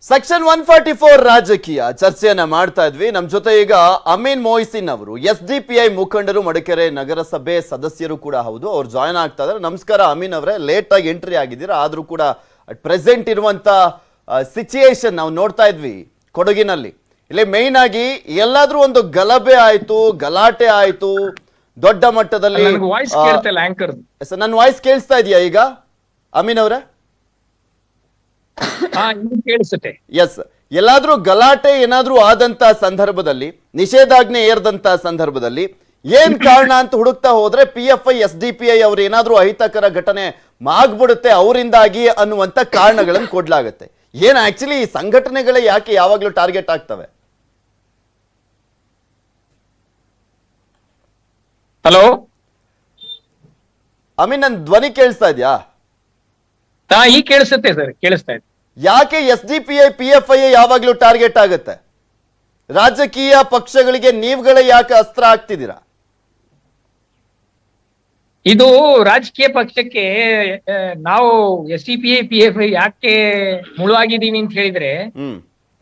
Section 144 ರಾಜಕೀಯ ಚರ್ಚೆಯನ್ನ ಮಾಡ್ತಾ ಇದ್ವಿ. ನಮ್ಮ ಜೊತೆ ಈಗ ಅಮೀನ್ ಮೊಯ್ಸಿನ್ ಅವರು SDPI ಮುಖಂಡರು, ಮಡಿಕೇರಿ ನಗರಸಭೆ ಸದಸ್ಯರು ಕೂಡ ಹೌದು. ಅವ್ರು ಜಾಯ್ನ್ ಆಗ್ತಾ ಇದ್ದಾರೆ. ನಮಸ್ಕಾರ ಅಮೀನ್ ಅವರೇ, ಲೇಟ್ ಆಗಿ ಎಂಟ್ರಿ ಆಗಿದ್ದೀರಾ, ಆದ್ರೂ ಕೂಡ ಪ್ರೆಸೆಂಟ್ ಇರುವಂತ ಸಿಚುಯೇಷನ್ ನಾವು ನೋಡ್ತಾ ಇದ್ವಿ ಕೊಡಗಿನಲ್ಲಿ. ಇಲ್ಲಿ ಮೇನ್ ಆಗಿ ಎಲ್ಲಾದ್ರೂ ಒಂದು ಗಲಭೆ ಆಯ್ತು, ಗಲಾಟೆ ಆಯ್ತು ದೊಡ್ಡ ಮಟ್ಟದಲ್ಲಿ. ನನ್ನ ವಾಯ್ಸ್ ಕೇಳಿಸ್ತಾ ಇದೆಯಾ ಈಗ ಅಮೀನ್ ಅವರೇ? ಎಸ್, ಎಲ್ಲಾದ್ರೂ ಗಲಾಟೆ ಏನಾದ್ರೂ ಆದಂತ ಸಂದರ್ಭದಲ್ಲಿ, ನಿಷೇಧಾಜ್ಞೆ ಏರ್ದಂತ ಸಂದರ್ಭದಲ್ಲಿ ಏನ್ ಕಾರಣ ಅಂತ ಹುಡುಕ್ತಾ ಹೋದ್ರೆ PFI SDPI ಅವ್ರು ಏನಾದ್ರೂ ಅಹಿತಕರ ಘಟನೆ ಆಗ್ಬಿಡುತ್ತೆ ಅವರಿಂದಾಗಿ ಅನ್ನುವಂತ ಕಾರಣಗಳನ್ನು ಕೊಡ್ಲಾಗತ್ತೆ. ಏನ್ ಆಕ್ಚುಲಿ ಈ ಸಂಘಟನೆಗಳೇ ಯಾಕೆ ಯಾವಾಗ್ಲೂ ಟಾರ್ಗೆಟ್ ಆಗ್ತವೆ? ಹಲೋ ಅಮೀನ್, ನನ್ ಧ್ವನಿ ಕೇಳಿಸ್ತಾ ಇದ್ಯಾ? ಈ ಕೇಳಿಸುತ್ತೆ ಸರ್, ಕೇಳಿಸ್ತಾ ಇದೆ. ಯಾಕೆ SDPI PFI ಯಾವಾಗ್ಲೂ ಟಾರ್ಗೆಟ್ ಆಗುತ್ತೆ? ರಾಜಕೀಯ ಪಕ್ಷಗಳಿಗೆ ನೀವುಗಳೇ ಯಾಕೆ ಅಸ್ತ್ರ ಆಗ್ತಿದ್ದೀರಾ? ಇದು ರಾಜಕೀಯ ಪಕ್ಷಕ್ಕೆ ನಾವು SDPI PFI ಯಾಕೆ ಮುಳುವಾಗಿದ್ದೀವಿ ಅಂತ ಹೇಳಿದ್ರೆ,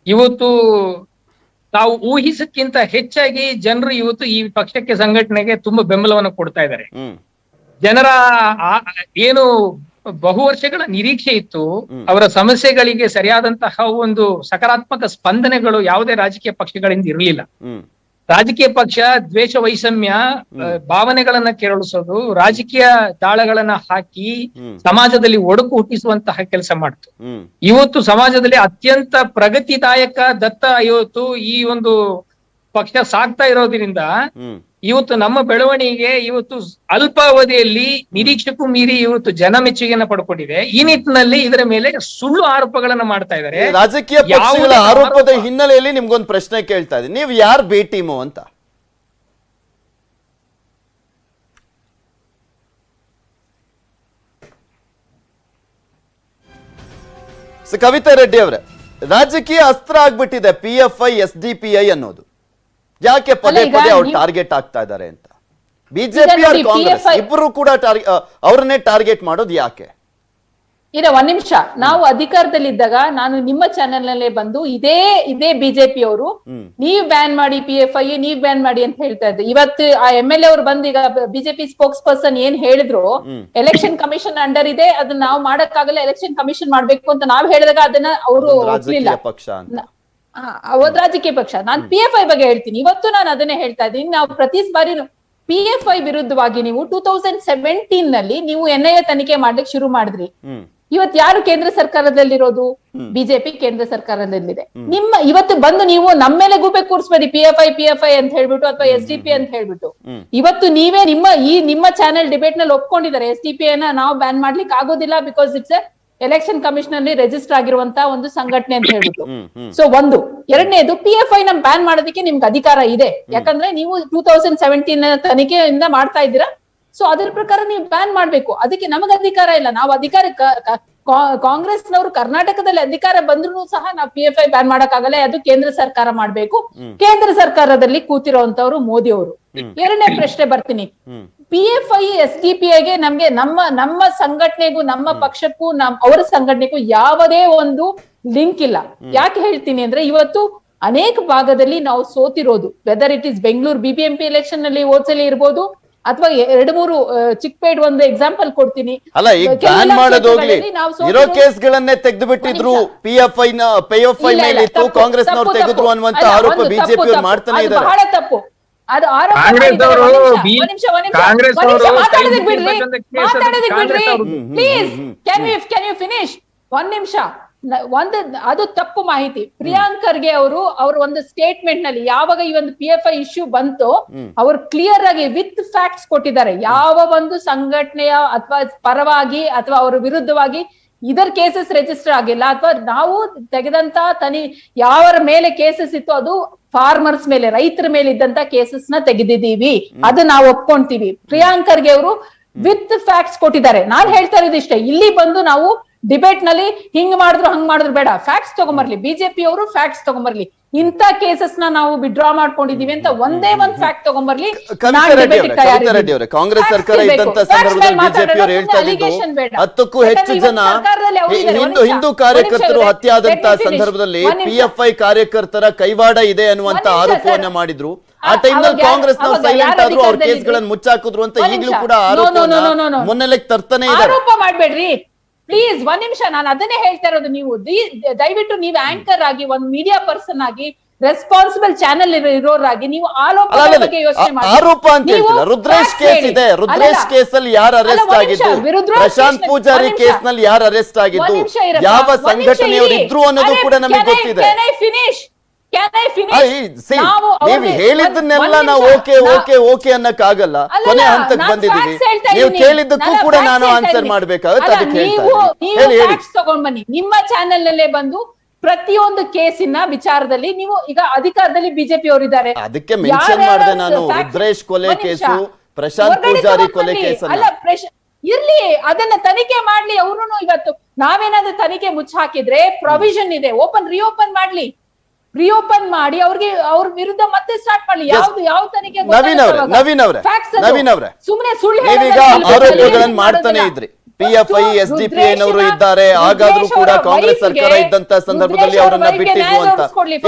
ಇವತ್ತು ನಾವು ಊಹಿಸಕ್ಕಿಂತ ಹೆಚ್ಚಾಗಿ ಜನರು ಇವತ್ತು ಈ ಪಕ್ಷಕ್ಕೆ, ಸಂಘಟನೆಗೆ ತುಂಬಾ ಬೆಂಬಲವನ್ನು ಕೊಡ್ತಾ ಇದ್ದಾರೆ. ಜನರ ಏನು ಬಹು ವರ್ಷಗಳ ನಿರೀಕ್ಷೆ ಇತ್ತು, ಅವರ ಸಮಸ್ಯೆಗಳಿಗೆ ಸರಿಯಾದಂತಹ ಒಂದು ಸಕಾರಾತ್ಮಕ ಸ್ಪಂದನೆಗಳು ಯಾವುದೇ ರಾಜಕೀಯ ಪಕ್ಷಗಳಿಂದ ಇರಲಿಲ್ಲ. ರಾಜಕೀಯ ಪಕ್ಷ ದ್ವೇಷ ವೈಷಮ್ಯ ಭಾವನೆಗಳನ್ನ ಕೆರಳಿಸೋದು, ರಾಜಕೀಯ ದಾಳಗಳನ್ನ ಹಾಕಿ ಸಮಾಜದಲ್ಲಿ ಒಡಕು ಹುಟ್ಟಿಸುವಂತಹ ಕೆಲಸ ಮಾಡ್ತು. ಇವತ್ತು ಸಮಾಜದಲ್ಲಿ ಅತ್ಯಂತ ಪ್ರಗತಿದಾಯಕ ದತ್ತ ಇವತ್ತು ಈ ಒಂದು ಪಕ್ಷ ಸಾಗ್ತಾ ಇರೋದ್ರಿಂದ ಇವತ್ತು ನಮ್ಮ ಬೆಳವಣಿಗೆ ಇವತ್ತು ಅಲ್ಪಾವಧಿಯಲ್ಲಿ ನಿರೀಕ್ಷೆಗೂ ಮೀರಿ ಇವತ್ತು ಜನ ಮೆಚ್ಚುಗೆಯನ್ನ ಪಡ್ಕೊಂಡಿದೆ. ಈ ನಿಟ್ಟಿನಲ್ಲಿ ಇದರ ಮೇಲೆ ಸುಳ್ಳು ಆರೋಪಗಳನ್ನ ಮಾಡ್ತಾ ಇದ್ದಾರೆ. ರಾಜಕೀಯ ಪಕ್ಷಗಳ ಆರೋಪದ ಹಿನ್ನೆಲೆಯಲ್ಲಿ ನಿಮ್ಗೊಂದು ಪ್ರಶ್ನೆ ಕೇಳ್ತಾ ಇದ್ದೀನಿ, ನೀವು ಯಾರು ಬಿ ಟೀಮು ಅಂತ? ಕವಿತಾ ರೆಡ್ಡಿ ಅವರೇ, ರಾಜಕೀಯ ಅಸ್ತ್ರ ಆಗ್ಬಿಟ್ಟಿದೆ PFI SDPI ಅನ್ನೋದು. ಯಾಕೆ ಪದೇ ಪದೇ ಅವ್ರು ಟಾರ್ಗೆಟ್ ಆಗ್ತಾ ಇದ್ದಾರೆ ಅಂತ? ಬಿಜೆಪಿ ಆರ್ ಕಾಂಗ್ರೆಸ್ ಇಬ್ಬರು ಕೂಡ ಅವ್ರನ್ನೇ ಟಾರ್ಗೆಟ್ ಮಾಡೋದು ಯಾಕೆ? ಈಗ ಒಂದ್ ನಿಮಿಷ, ನಾವು ಅಧಿಕಾರದಲ್ಲಿದ್ದಾಗ ನಾನು ನಿಮ್ಮ ಚಾನೆಲ್ ನಲ್ಲೇ ಬಂದು ಇದೇ ಬಿಜೆಪಿ ಅವರು ನೀವ್ ಬ್ಯಾನ್ ಮಾಡಿ PFI, ನೀವ್ ಬ್ಯಾನ್ ಮಾಡಿ ಅಂತ ಹೇಳ್ತಾ ಇದ್ದೆ. ಇವತ್ತು ಆ MLA ಅವ್ರು ಬಂದು ಈಗ ಬಿಜೆಪಿ ಸ್ಪೋಕ್ಸ್ ಪರ್ಸನ್ ಏನ್ ಹೇಳಿದ್ರು, ಎಲೆಕ್ಷನ್ ಕಮಿಷನ್ ಅಂಡರ್ ಇದೆ, ಅದನ್ನ ನಾವು ಮಾಡಕ್ಕಾಗಲ್ಲ, ಎಲೆಕ್ಷನ್ ಕಮಿಷನ್ ಮಾಡ್ಬೇಕು ಅಂತ ನಾವ್ ಹೇಳಿದಾಗ ಅದನ್ನ ಅವರು ಒಪ್ಲಿಲ್ಲ. ಅವತ್ತು ರಾಜಕೀಯ ಪಕ್ಷ. ನಾನು PFI ಬಗ್ಗೆ ಹೇಳ್ತೀನಿ, ಇವತ್ತು ನಾನು ಅದನ್ನೇ ಹೇಳ್ತಾ ಇದ್ದೀನಿ. ನಾವು ಪ್ರತಿ ಬಾರಿ PFI ವಿರುದ್ಧವಾಗಿ ನೀವು 2017 ನಲ್ಲಿ ನೀವು NIA ತನಿಖೆ ಮಾಡ್ಲಿಕ್ಕೆ ಶುರು ಮಾಡಿದ್ರಿ. ಇವತ್ತು ಯಾರು ಕೇಂದ್ರ ಸರ್ಕಾರದಲ್ಲಿರೋದು? ಬಿಜೆಪಿ ಕೇಂದ್ರ ಸರ್ಕಾರದಲ್ಲಿದೆ. ಇವತ್ತು ಬಂದು ನೀವು ನಮ್ಮ ಮೇಲೆ ಗೂಬೆ ಕೂರಿಸ್ಬೇಡಿ PFI ಅಂತ ಹೇಳ್ಬಿಟ್ಟು, ಅಥವಾ SDPI ಅಂತ ಹೇಳ್ಬಿಟ್ಟು. ಇವತ್ತು ನೀವೇ ನಿಮ್ಮ ಚಾನೆಲ್ ಡಿಬೇಟ್ ನಲ್ಲಿ ಒಪ್ಕೊಂಡಿದ್ದಾರೆ SDPI ನ ನಾವು ಬ್ಯಾನ್ ಮಾಡ್ಲಿಕ್ಕೆ ಆಗೋದಿಲ್ಲ, ಬಿಕಾಸ್ ಇಟ್ಸ್ ಎಲೆಕ್ಷನ್ ಕಮಿಷನ್ ಅಲ್ಲಿ ರಿಜಿಸ್ಟರ್ ಆಗಿರುವಂತ ಒಂದು ಸಂಘಟನೆ ಅಂತ ಹೇಳ್ಬಿಟ್ಟು. ಸೊ ಒಂದು. ಎರಡನೇದು, PFI ನ ಬ್ಯಾನ್ ಮಾಡೋದಕ್ಕೆ ನಿಮ್ಗೆ ಅಧಿಕಾರ ಇದೆ, ಯಾಕಂದ್ರೆ ನೀವು 2017 ತನಿಖೆಯಿಂದ ಮಾಡ್ತಾ ಇದ್ದೀರಾ. ಸೊ ಅದ್ರ ಪ್ರಕಾರ ನೀವು ಬ್ಯಾನ್ ಮಾಡ್ಬೇಕು, ಅದಕ್ಕೆ ನಮಗ್ ಅಧಿಕಾರ ಇಲ್ಲ. ನಾವು ಅಧಿಕಾರ ಕಾಂಗ್ರೆಸ್ನವರು ಕರ್ನಾಟಕದಲ್ಲಿ ಅಧಿಕಾರ ಬಂದ್ರು ಸಹ ನಾವು PFI ಬ್ಯಾನ್ ಮಾಡಕ್ಕಾಗಲ್ಲ, ಅದು ಕೇಂದ್ರ ಸರ್ಕಾರ ಮಾಡ್ಬೇಕು. ಕೇಂದ್ರ ಸರ್ಕಾರದಲ್ಲಿ ಕೂತಿರೋಂತವ್ರು ಮೋದಿ ಅವರು. ಎರಡನೇ ಪ್ರಶ್ನೆ ಬರ್ತೀನಿ, PFI SDPIಗೆ ನಮ್ಗೆ ನಮ್ಮ ಸಂಘಟನೆಗೂ ನಮ್ಮ ಪಕ್ಷಕ್ಕೂ ಅವರ ಸಂಘಟನೆಗೂ ಯಾವುದೇ ಒಂದು ಲಿಂಕ್ ಇಲ್ಲ. ಯಾಕೆ ಹೇಳ್ತೀನಿ ಅಂದ್ರೆ, ಇವತ್ತು ಅನೇಕ ಭಾಗದಲ್ಲಿ ನಾವು ಸೋತಿರೋದು, whether it is Bengaluru BBMP election ನಲ್ಲಿ ಓದ್ಸಲಿ ಇರ್ಬೋದು, ಅಥವಾ 2-3 ಚಿಕ್ಕಪೇಟ್ ಒಂದು ಎಕ್ಸಾಂಪಲ್ ಕೊಡ್ತೀನಿ. ಅಲ್ಲ, ಈಗ ಬ್ಯಾನ್ ಮಾಡೋದೋಗ್ಲಿ, ಇರೋ ಕೇಸ್ಗಳನ್ನೇ ತೆಗೆದು ಬಿಟ್ಟಿದ್ರು, PFI ಮೇಲೆ ಇತ್ತು, ಕಾಂಗ್ರೆಸ್ನವ್ರು ತೆಗೆದ್ರು ಅನ್ನುವಂತ ಆರೋಪ ಬಿಜೆಪಿ ಅವರು ಮಾಡ್ತಾನೆ ಇದ್ದಾರೆ. ಬಹಳ ತಪ್ಪು. ಅದು ಆರೋಪ ಮಾತಾಡೋದಕ್ಕೆ ಬಿಡ್ರಿ ಪ್ಲೀಸ್. Can you finish? ಒಂದ್ ನಿಮಿಷ. ಅದು ತಪ್ಪು ಮಾಹಿತಿ. ಪ್ರಿಯಾಂಕ್ ಖರ್ಗೆ ಅವರು ಒಂದು ಸ್ಟೇಟ್ಮೆಂಟ್ ನಲ್ಲಿ ಯಾವಾಗ ಈ ಒಂದು PFI ಇಶ್ಯೂ ಬಂತು, ಅವರು ಕ್ಲಿಯರ್ ಆಗಿ ವಿತ್ ಫ್ಯಾಕ್ಟ್ಸ್ ಕೊಟ್ಟಿದ್ದಾರೆ. ಯಾವ ಒಂದು ಸಂಘಟನೆಯ ಅಥವಾ ಪರವಾಗಿ ಅಥವಾ ಅವರ ವಿರುದ್ಧವಾಗಿ ಇದರ ಕೇಸಸ್ ರಿಜಿಸ್ಟರ್ ಆಗಿಲ್ಲ, ಅಥವಾ ನಾವು ತೆಗೆದಂತ ಯಾವರ ಮೇಲೆ ಕೇಸಸ್ ಇತ್ತು ಅದು ಫಾರ್ಮರ್ಸ್ ಮೇಲೆ, ರೈತರ ಮೇಲೆ ಇದ್ದಂತ ಕೇಸಸ್ ನ ತೆಗೆದಿದ್ದೀವಿ, ಅದು ನಾವು ಒಪ್ಕೊಂತೀವಿ. ಪ್ರಿಯಾಂಕ್ ಖರ್ಗೆ ಅವರು ವಿತ್ ಫ್ಯಾಕ್ಟ್ಸ್ ಕೊಟ್ಟಿದ್ದಾರೆ. ನಾನ್ ಹೇಳ್ತಾ ಇರೋದು ಇಷ್ಟೇ, ಇಲ್ಲಿ ಬಂದು ನಾವು ಡಿಬೇಟ್ ನಲ್ಲಿ ಹಿಂಗ್ ಮಾಡಿದ್ರು ಹಂಗ್ ಮಾಡಿದ್ರು ಬೇಡ, ಫ್ಯಾಕ್ಟ್ಸ್ ತಗೊಂಬರ್ಲಿ. ಬಿಜೆಪಿ ಅವರು ಫ್ಯಾಕ್ಟ್ಸ್ ತಗೊಂಬರ್ಲಿ. ಇಂಥ ಕೇಸಸ್ ನಾವು ವಿಡ್ರಾ ಮಾಡ್ಕೊಂಡಿದೀವಿ ಅಂತ ಒಂದೇ ಒಂದ್ ಫ್ಯಾಕ್ಟ್ ತಗೊಂಡ್ಬರ್ಲಿ. ಕವಿತಾ ರೆಡ್ಡಿ ಅವರೇ, ಕಾಂಗ್ರೆಸ್ ಸರ್ಕಾರ ಇದ್ದಂತ ಸಂದರ್ಭದಲ್ಲಿ ಬಿಜೆಪಿ ಅವರು ಹೇಳ್ತಾ ಇದ್ದು 10ಕ್ಕೂ ಹೆಚ್ಚು ಜನ ಹಿಂದೂ ಕಾರ್ಯಕರ್ತರು ಹತ್ಯೆ ಆದಂತ ಸಂದರ್ಭದಲ್ಲಿ PFI ಕಾರ್ಯಕರ್ತರ ಕೈವಾಡ ಇದೆ ಅನ್ನುವಂತ ಆರೋಪವನ್ನ ಮಾಡಿದ್ರು. ಆ ಟೈಮ್ನಲ್ಲಿ ಕಾಂಗ್ರೆಸ್ ನಾವು ಸೈಲೆಂಟ್ ಆದ್ರು, ಅವ್ರ ಕೇಸ್ಗಳನ್ನು ಮುಚ್ಚಾಕಿದ್ರು ಅಂತ ಈಗಲೂ ಕೂಡ ಆರೋಪ ಮುನ್ನೆಲೆಗೆ ತರ್ತಾನೆ ಇದೆ. ಆರೋಪ ಮಾಡ್ಬೇಡ್ರಿ ಪ್ಲೀಸ್, ಒಂದ್ ನಿಮಿಷ. ನಾನು ಅದನ್ನೇ ಹೇಳ್ತಾ ಇರೋದು. ನೀವು ದಯವಿಟ್ಟು ನೀವು ಆಂಕರ್ ಆಗಿ, ಒಂದ್ ಮೀಡಿಯಾ ಪರ್ಸನ್ ಆಗಿ, ರೆಸ್ಪಾನ್ಸಿಬಲ್ ಚಾನೆಲ್ ಇರೋರಾಗಿ ನೀವು ಆರೋಪದ ಬಗ್ಗೆ ಯೋಚನೆ ಮಾಡಿ. ಆರೋಪ ಅಂತ ಹೇಳ್ತಿಲ್ಲ, ರುದ್ರೇಶ್ ಕೇಸ್ ಇದೆ. ರುದ್ರೇಶ್ ಕೇಸ್ ಅಲ್ಲಿ ಯಾರು ಅರೆಸ್ಟ್ ಆಗಿದ್ದು, ಪ್ರಶಾಂತ್ ಪೂಜಾರಿ ಕೇಸ್ ನಲ್ಲಿ ಯಾರು ಅರೆಸ್ಟ್ ಆಗಿದ್ದು, ಯಾವ ಸಂಘಟನೆಯವರು ಇದ್ರು ಅನ್ನೋದು ಕೂಡ ನಮಗೆ ಗೊತ್ತಿದೆ. ನೀವು ಹೇಳಿದ್ದನ್ನೆಲ್ಲ ನಾವು ಓಕೆ ಅನ್ನಕ್ಕಾಗಲ್ಲ. ಕೊನೆ ಹಂತಕ್ಕೆ ಬಂದಿದ್ದೀವಿ. ನೀವು ಕೇಳಿದ್ದಕ್ಕೂ ಕೂಡ ನಾನು ಆನ್ಸರ್ ಮಾಡ್ಬೇಕಾಗುತ್ತೆ. ಅದಕ್ಕೆ ಹೇಳಿ. ತಗೊಂಡ್ ಬನ್ನಿ ನಿಮ್ಮ ಚಾನೆಲ್ ನಲ್ಲೇ ಬಂದು ಪ್ರತಿಯೊಂದು ಕೇಸಿನ ವಿಚಾರದಲ್ಲಿ ನೀವು ಈಗ ಅಧಿಕಾರದಲ್ಲಿ ಬಿಜೆಪಿ ಅವರಿದ್ದಾರೆ. ಅದಕ್ಕೆ ಮೆನ್ಷನ್ ಮಾಡಿದೆ ನಾನು, ರುದ್ರೇಶ್ ಕೊಲೆ ಕೇಸು, ಪ್ರಶಾಂತ್ ಪೂಜಾರಿ ಕೊಲೆ ಕೇಸ್ ಅಲ್ಲ. ಇರ್ಲಿ, ಅದನ್ನ ತನಿಖೆ ಮಾಡ್ಲಿ. ಅವ್ರು ಇವತ್ತು ನಾವೇನಾದ್ರೂ ತನಿಖೆ ಮುಚ್ಚ ಹಾಕಿದ್ರೆ ಪ್ರೊವಿಷನ್ ಇದೆ, ರಿಓಪನ್ ಮಾಡ್ಲಿ. ರಿಓಪನ್ ಮಾಡಿ ಅವ್ರ ವಿರುದ್ಧ ಮತ್ತೆ ಸ್ಟಾರ್ಟ್ ಮಾಡ್ಲಿ. ಯಾವ ತನಿಖೆ ನವೀನ್ ಅವರೇ ಸುಮ್ನೆ ಸುಳ್ಳು ಆರೋಪಗಳನ್ನು ಮಾಡ್ತಾನೆ ಇದ್ರಿ. PFI SDPI ನವರು ಇದ್ದಾರೆ, ಹಾಗಾದ್ರೂ ಕೂಡ ಕಾಂಗ್ರೆಸ್ ಸರ್ಕಾರ ಇದ್ದಂತ ಸಂದರ್ಭದಲ್ಲಿ ಅವರನ್ನ ಬಿಟ್ಟಿದ್ರು ಅಂತ.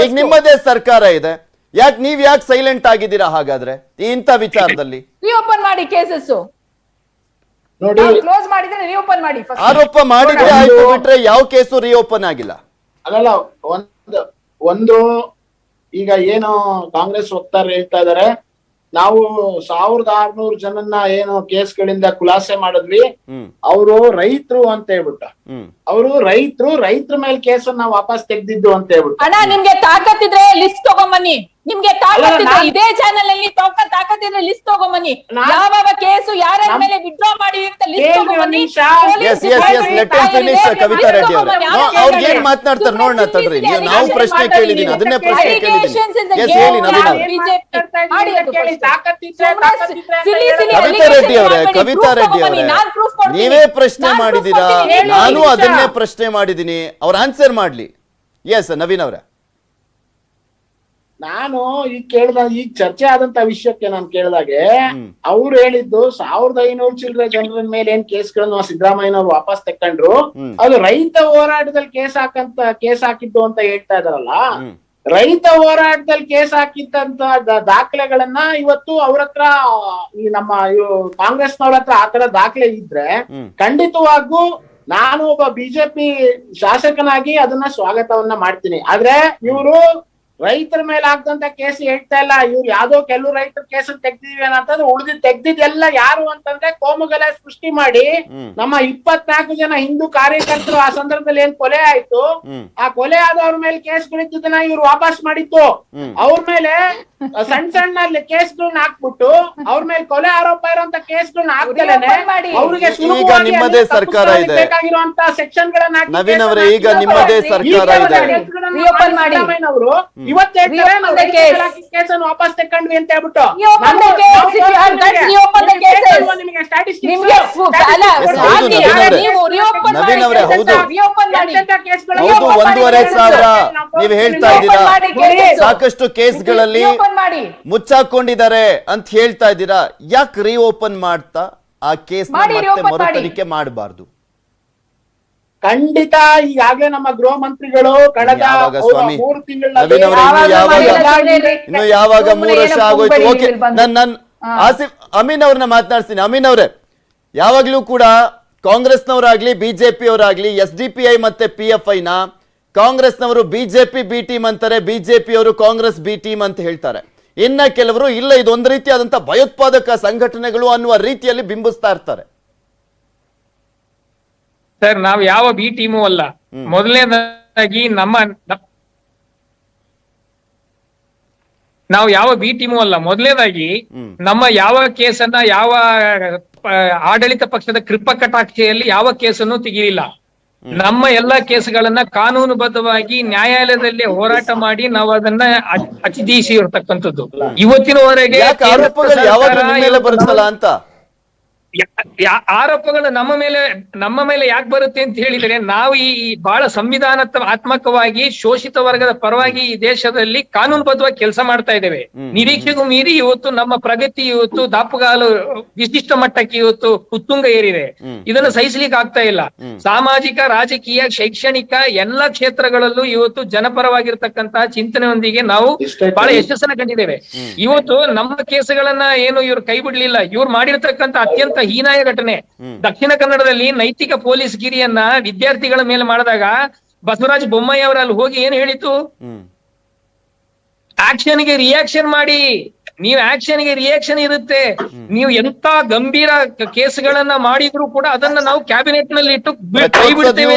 ಈಗ ನಿಮ್ಮದೇ ಸರ್ಕಾರ ಇದೆ, ಯಾಕೆ ಸೈಲೆಂಟ್ ಆಗಿದ್ದೀರಾ ಹಾಗಾದ್ರೆ ಇಂಥ ವಿಚಾರದಲ್ಲಿ? ರಿಓಪನ್ ಮಾಡಿ ಕೇಸಸ್, ಕ್ಲೋಸ್ ಮಾಡಿದ್ರೆ ರಿಓಪನ್ ಮಾಡಿ. ಆರೋಪ ಮಾಡಿದ್ರೆ ಆಯ್ತು, ಬಿಟ್ರೆ ಯಾವ ಕೇಸು ರಿಓಪನ್ ಆಗಿಲ್ಲ. ಅಲ್ಲಲ್ಲ, ಒಂದು ಈಗ ಏನು ಕಾಂಗ್ರೆಸ್ ವಕ್ತಾರರು ಹೇಳ್ತಾ ಇದಾರೆ, ನಾವು 1600 ಜನನ್ನ ಏನು ಕೇಸ್ಗಳಿಂದ ಖುಲಾಸೆ ಮಾಡಿದ್ವಿ, ಅವರು ರೈತರು ಅಂತ ಹೇಳ್ಬಿಟ್ಟ. ಅವರು ರೈತರ ಮೇಲೆ ಕೇಸನ್ನ ವಾಪಸ್ ತೆಗ್ದಿದ್ದು ಅಂತ ಹೇಳ್ಬಿಟ್ಟು. ಅಣ್ಣ, ನಿಮ್ಗೆ ತಾಕತ್ತಿದ್ರೆ ಲಿಸ್ಟ್ ತಗೊಂಬನ್ನಿ. ನಿಮ್ಗೆ ತಾಕತ್ತಿದ್ರೆ ಇದೇ ಚಾನೆಲ್ ಅಲ್ಲಿ ತಾಕತ್ತಿದ್ರೆ ಲಿಸ್ಟ್ ತಗೊಂಬನ್ನಿ. ಯಾವ ಕೇಸು ಯಾರ ಮೇಲೆ ವಿಡ್ರಾ ಮಾಡಿ ಅಂತ ಲಿಸ್ಟ್ ತಗೊಂಬನ್ನಿ. ಕವಿತಾ ರೆಡ್ಡಿ ಅವ್ರಿಗೆ ಏನ್ ಮಾತನಾಡ್ತಾರೆ ನೋಡೋಣ ತಡ್ರಿ. ನಾವು ಪ್ರಶ್ನೆ ಕೇಳಿದೀನಿ, ಅದನ್ನೇ ಪ್ರಶ್ನೆ ಕೇಳಿದೀನಿ. ಹೇಳಿ ನವೀನ್ ಕವಿತಾ ರೆಡ್ಡಿ ಅವರೇ, ನೀವೇ ಪ್ರಶ್ನೆ ಮಾಡಿದೀರಾ, ನಾನು ಅದನ್ನೇ ಪ್ರಶ್ನೆ ಮಾಡಿದೀನಿ. ಅವ್ರ ಆನ್ಸರ್ ಮಾಡ್ಲಿ. ಎಸ್ ನವೀನ್ ಅವರೇ, ನಾನು ಈಗ ಚರ್ಚೆ ಆದಂತ ವಿಷಯಕ್ಕೆ ನಾನು ಕೇಳಿದಾಗೆ ಅವ್ರು ಹೇಳಿದ್ದು 1500 ಚಿಲ್ಲರೆ ಜನರ ಮೇಲೆ ಏನ್ ಕೇಸ್ಗಳನ್ನು ಸಿದ್ದರಾಮಯ್ಯನವ್ರು ವಾಪಸ್ ತಕೊಂಡ್ರು, ಅದು ರೈತ ಹೋರಾಟದಲ್ಲಿ ಕೇಸ್ ಹಾಕಿದ್ದು ಅಂತ ಹೇಳ್ತಾ ಇದಾರಲ್ಲ. ರೈತ ಹೋರಾಟದಲ್ಲಿ ಕೇಸ್ ಹಾಕಿದ್ದಂತ ದಾಖಲೆಗಳನ್ನ ಇವತ್ತು ಅವ್ರ ಹತ್ರ, ನಮ್ಮ ಕಾಂಗ್ರೆಸ್ನವ್ರ ಹತ್ರ ಆತರ ದಾಖಲೆ ಇದ್ರೆ ಖಂಡಿತವಾಗೂ ನಾನು ಒಬ್ಬ ಬಿಜೆಪಿ ಶಾಸಕನಾಗಿ ಅದನ್ನ ಸ್ವಾಗತವನ್ನ ಮಾಡ್ತೀನಿ. ಆದ್ರೆ ಇವರು ರೈತರ ಮೇಲೆ ಆಗ್ದಂತ ಕೇಸ್ ಹೇಳ್ತಾ ಇಲ್ಲ. ಇವ್ರು ಯಾವ್ದೋ ಕೆಲವು ರೈತರ ಕೇಸ್ ತೆಗ್ದಿದೀವಿ ಅಂತಂದ್ರೆ ತೆಗ್ದಿದ್ದೆಲ್ಲ ಯಾರು ಅಂತಂದ್ರೆ ಕೋಮುಗಲ ಸೃಷ್ಟಿ ಮಾಡಿ ನಮ್ಮ 24 ಜನ ಹಿಂದೂ ಕಾರ್ಯಕರ್ತರು ಆ ಸಂದರ್ಭದಲ್ಲಿ ಏನ್ ಕೊಲೆ ಆಯ್ತು, ಆ ಕೊಲೆ ಆದವ್ರ ಮೇಲೆ ಕೇಸ್ಗಳಿದ್ದನ್ನ ಇವ್ರು ವಾಪಸ್ ಮಾಡಿತ್ತು. ಅವ್ರ ಮೇಲೆ ಸಣ್ಣ ಕೇಸ್ಗಳನ್ನ ಹಾಕ್ಬಿಟ್ಟು ಅವ್ರ ಮೇಲೆ ಕೊಲೆ ಆರೋಪ ಇರುವಂತ ಕೇಸ್ಗಳನ್ನ ಹಾಕ್ತಲೇನೆ ಅವ್ರಿಗೆ ನಿಮ್ಮದೇ ಸರ್ಕಾರ ಇದೆ, ಬೇಕಾಗಿರುವಂತ ಸೆಕ್ಷನ್ ಗಳನ್ನ ನವೀನ್ ಅವರೇ, ಈಗ ನಿಮ್ಮದೇ ಸರ್ಕಾರ ಇದೆ. ಅವರು ಇವತ್ತು ಕೇಸನ್ನು ವಾಪಸ್ ತಕೊಂಡ್ವಿ ಅಂತ ಹೇಳ್ಬಿಟ್ಟು ನವೀನ್ ಅವರೇ, ಹೌದು 1500 ನೀವು ಹೇಳ್ತಾ ಇದ್ದೀರಾ, ಸಾಕಷ್ಟು ಕೇಸ್ಗಳಲ್ಲಿ ಮುಚ್ಚಾಕೊಂಡಿದ್ದಾರೆ ಅಂತ ಹೇಳ್ತಾ ಇದ್ದೀರಾ. ಯಾಕೆ ರೀಓಪನ್ ಮಾಡ್ತಾ ಆ ಕೇಸ್ ಮತ್ತೆ ಮರು ತನಿಖೆ ಮಾಡಬಾರ್ದು? ಖಂಡಿತ ಈಗಾಗಲೇ ನಮ್ಮ ಗೃಹ ಮಂತ್ರಿಗಳು ಕಳೆದ 3 ತಿಂಗಳಲ್ಲಿ ಇನ್ನು ಯಾವಾಗ 3 ವರ್ಷ ಆಗೋಯ್ತು. ಓಕೆ, ನನ್ ಆಸಿಫ್ ಅಮೀನ್ ಅವ್ರನ್ನ ಮಾತನಾಡ್ತೀನಿ. ಅಮೀನ್ ಅವರೇ, ಯಾವಾಗ್ಲೂ ಕೂಡ ಕಾಂಗ್ರೆಸ್ನವರಾಗ್ಲಿ ಬಿಜೆಪಿ ಅವರಾಗ್ಲಿ SDPI ಮತ್ತೆ PFI ನ ಕಾಂಗ್ರೆಸ್ನವರು ಬಿಜೆಪಿ ಬಿ ಟೀಮ್ ಅಂತಾರೆ, ಬಿಜೆಪಿ ಅವರು ಕಾಂಗ್ರೆಸ್ ಬಿ ಟೀಮ್ ಅಂತ ಹೇಳ್ತಾರೆ. ಇನ್ನ ಕೆಲವರು ಇಲ್ಲ, ಇದೊಂದು ರೀತಿಯಾದಂತ ಭಯೋತ್ಪಾದಕ ಸಂಘಟನೆಗಳು ಅನ್ನುವ ರೀತಿಯಲ್ಲಿ ಬಿಂಬಿಸ್ತಾ ಇರ್ತಾರೆ. ಸರ್, ನಾವು ಯಾವ ಬಿ ಟೀಮು ಅಲ್ಲ. ಮೊದಲನೇದಾಗಿ ನಾವು ಯಾವ ಬಿ ಟೀಮು ಅಲ್ಲ. ಮೊದಲನೇದಾಗಿ ನಮ್ಮ ಯಾವ ಕೇಸನ್ನ ಯಾವ ಆಡಳಿತ ಪಕ್ಷದ ಕೃಪಾ ಕಟಾಕ್ಷೆಯಲ್ಲಿ ಯಾವ ಕೇಸನ್ನು ತೆಗೆಯಲಿಲ್ಲ. ನಮ್ಮ ಎಲ್ಲಾ ಕೇಸುಗಳನ್ನ ಕಾನೂನುಬದ್ಧವಾಗಿ ನ್ಯಾಯಾಲಯದಲ್ಲಿ ಹೋರಾಟ ಮಾಡಿ ನಾವು ಅದನ್ನ ಅಚೀಸಿ ಇರತಕ್ಕಂಥದ್ದು. ಇವತ್ತಿನವರೆಗೆ ಆರೋಪಗಳು ಯಾವಾಗಲೂ ನಿಮ್ಮ ಮೇಲೆ ಬರುತ್ತಲ್ಲ ಅಂತ ಆರೋಪಗಳು ನಮ್ಮ ಮೇಲೆ ಯಾಕೆ ಬರುತ್ತೆ ಅಂತ ಹೇಳಿದ್ರೆ ನಾವು ಈ ಬಹಳ ಸಂವಿಧಾನಾತ್ಮಕವಾಗಿ ಶೋಷಿತ ವರ್ಗದ ಪರವಾಗಿ ಈ ದೇಶದಲ್ಲಿ ಕಾನೂನುಬದ್ಧವಾಗಿ ಕೆಲಸ ಮಾಡ್ತಾ ಇದ್ದೇವೆ. ನಿರೀಕ್ಷೆಗೂ ಮೀರಿ ಇವತ್ತು ನಮ್ಮ ಪ್ರಗತಿ ಇವತ್ತು ದಾಪುಗಾಲು ವಿಶಿಷ್ಟ ಮಟ್ಟಕ್ಕೆ ಇವತ್ತು ಉತ್ತುಂಗ ಏರಿದೆ. ಇದನ್ನು ಸಹಿಸ್ಲಿಕ್ಕೆ ಆಗ್ತಾ ಇಲ್ಲ. ಸಾಮಾಜಿಕ, ರಾಜಕೀಯ, ಶೈಕ್ಷಣಿಕ ಎಲ್ಲ ಕ್ಷೇತ್ರಗಳಲ್ಲೂ ಇವತ್ತು ಜನಪರವಾಗಿರ್ತಕ್ಕಂತಹ ಚಿಂತನೆಯೊಂದಿಗೆ ನಾವು ಬಹಳ ಯಶಸ್ಸನ್ನ ಕಂಡಿದ್ದೇವೆ. ಇವತ್ತು ನಮ್ಮ ಕೇಸುಗಳನ್ನ ಏನು ಇವ್ರು ಕೈ ಬಿಡ್ಲಿಲ್ಲ. ಇವ್ರು ಮಾಡಿರ್ತಕ್ಕಂಥ ಅತ್ಯಂತ ಹೀನಾಯ ಘಟನೆ ದಕ್ಷಿಣ ಕನ್ನಡದಲ್ಲಿ ನೈತಿಕ ಪೊಲೀಸ್ ಗಿರಿಯನ್ನ ವಿದ್ಯಾರ್ಥಿಗಳ ಮೇಲೆ ಮಾಡಿದಾಗ ಬಸವರಾಜ ಬೊಮ್ಮಾಯಿ ಅವರಲ್ಲಿ ಹೋಗಿ ಏನ್ ಹೇಳಿತು, ಆಕ್ಷನ್ಗೆ ರಿಯಾಕ್ಷನ್ ಮಾಡಿ, ನೀವು ಆಕ್ಷನ್ಗೆ ರಿಯಾಕ್ಷನ್ ಇರುತ್ತೆ, ನೀವು ಎಂತ ಗಂಭೀರ ಕೇಸ್ಗಳನ್ನ ಮಾಡಿದ್ರು ಕೂಡ ಅದನ್ನ ನಾವು ಕ್ಯಾಬಿನೆಟ್ ನಲ್ಲಿ ಇಟ್ಟು ಕೈ ಬಿಡ್ತೇವೆ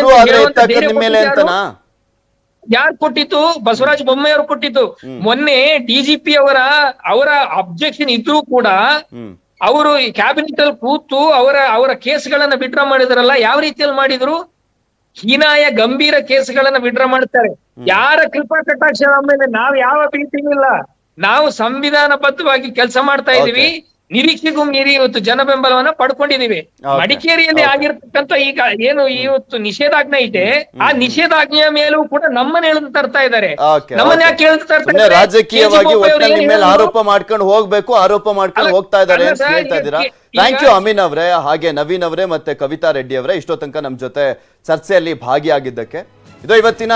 ಯಾರು ಕೊಟ್ಟಿತ್ತು? ಬಸವರಾಜ ಬೊಮ್ಮಾಯಿ ಅವರು ಕೊಟ್ಟಿತ್ತು. ಮೊನ್ನೆ ಡಿಜಿಪಿ ಅವರ ಅಬ್ಜೆಕ್ಷನ್ ಇದ್ರೂ ಕೂಡ ಅವರು ಕ್ಯಾಬಿನೆಟ್ ಅಲ್ಲಿ ಕೂತು ಅವರ ಕೇಸ್ಗಳನ್ನ ವಿಡ್ರಾ ಮಾಡಿದ್ರಲ್ಲ, ಯಾವ ರೀತಿಯಲ್ಲಿ ಮಾಡಿದ್ರು? ಹೀನಾಯ ಗಂಭೀರ ಕೇಸ್ಗಳನ್ನ ವಿಡ್ರಾ ಮಾಡ್ತಾರೆ. ಯಾರ ಕೃಪಾ ಕಟಾಕ್ಷ ಮೇಲೆ ನಾವು ಯಾವ ಭೀತಿನೂ ಇಲ್ಲ. ನಾವು ಸಂವಿಧಾನಬದ್ಧವಾಗಿ ಕೆಲಸ ಮಾಡ್ತಾ ಇದೀವಿ. ನಿರೀಕ್ಷೆಗೂ ಮೀರಿ ಇವತ್ತು ಜನ ಬೆಂಬಲವನ್ನ ಪಡ್ಕೊಂಡಿದೀವಿ. ಮಡಿಕೇರಿಯಲ್ಲಿ ಆಗಿರ್ತಕ್ಕಂಥ ಈಗ ಏನು ಇವತ್ತು ನಿಷೇಧಾಜ್ಞೆ ಇದೆ, ಆ ನಿಷೇಧಾಜ್ಞೆಯ ಮೇಲೂ ಕೂಡ ನಮ್ಮನ್ನ ಎಳೆದು ತರ್ತಾ ಇದ್ದಾರೆ. ನಮ್ಮನ್ನ ಯಾಕೆ ಎಳೆದು ತರ್ತಾ ಇದ್ದಾರೆ? ರಾಜಕೀಯವಾಗಿ ಆರೋಪ ಮಾಡ್ಕೊಂಡು ಹೋಗ್ಬೇಕು, ಆರೋಪ ಮಾಡ್ಕೊಂಡು ಹೋಗ್ತಾ ಇದ್ದಾರೆ ಅಂತ ಹೇಳ್ತಾ ಇದ್ದೀರಾ. ಥ್ಯಾಂಕ್ ಯು ಅಮೀನ್ ಅವರೇ, ಹಾಗೆ ನವೀನ್ ಅವರೇ ಮತ್ತೆ ಕವಿತಾ ರೆಡ್ಡಿ ಅವರೇ ಇಷ್ಟೋ ತನಕ ನಮ್ ಜೊತೆ ಚರ್ಚೆಯಲ್ಲಿ ಭಾಗಿಯಾಗಿದ್ದಕ್ಕೆ. ಇದು ಇವತ್ತಿನ